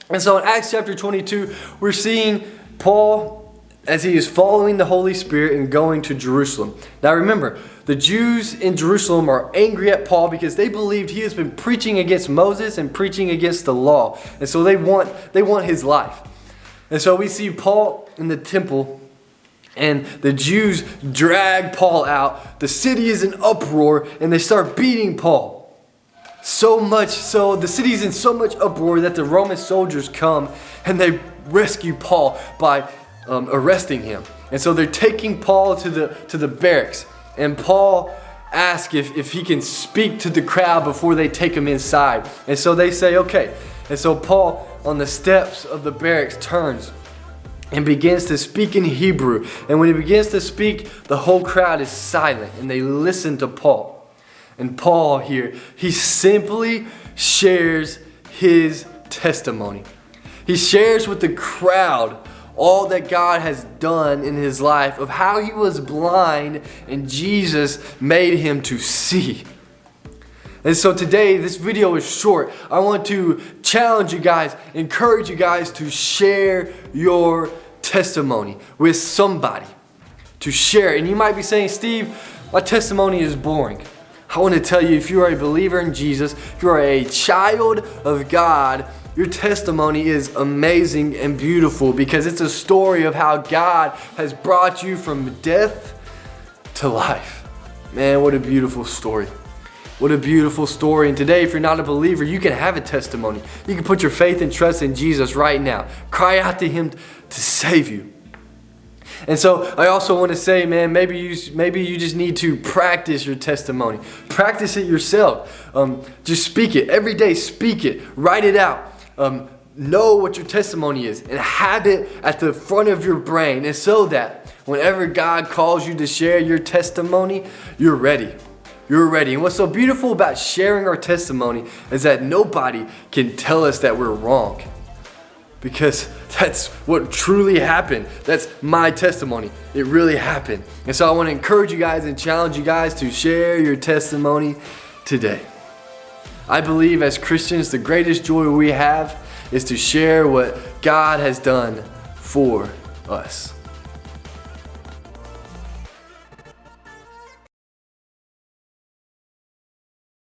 And so in Acts chapter 22, we're seeing Paul as he is following the Holy Spirit and going to Jerusalem. Now remember, the Jews in Jerusalem are angry at Paul because they believed he has been preaching against Moses and preaching against the law. And so they want his life. And so we see Paul in the temple, and the Jews drag Paul out. The city is in uproar, and they start beating Paul. So much so, the city is in so much uproar that the Roman soldiers come and they rescue Paul by arresting him. And so they're taking Paul to the barracks. And Paul asks if he can speak to the crowd before they take him inside. And so they say, okay. And so Paul, on the steps of the barracks, turns and begins to speak in Hebrew. And when he begins to speak, the whole crowd is silent and they listen to Paul. And Paul here, he simply shares his testimony. He shares with the crowd all that God has done in his life, of how he was blind and Jesus made him to see. And so today, this video is short. I want to challenge you guys, encourage you guys to share your testimony with somebody. To share. And you might be saying, Steve, my testimony is boring. I want to tell you, if you are a believer in Jesus, if you are a child of God, your testimony is amazing and beautiful because it's a story of how God has brought you from death to life. Man, what a beautiful story. What a beautiful story. And today, if you're not a believer, you can have a testimony. You can put your faith and trust in Jesus right now. Cry out to him to save you. And so I also want to say, man, maybe you just need to practice your testimony. Practice it yourself. Just speak it. Every day, speak it. Write it out. Know what your testimony is and have it at the front of your brain. And so that whenever God calls you to share your testimony, you're ready. You're ready. And what's so beautiful about sharing our testimony is that nobody can tell us that we're wrong. Because that's what truly happened. That's my testimony. It really happened. And so I want to encourage you guys and challenge you guys to share your testimony today. I believe as Christians, the greatest joy we have is to share what God has done for us.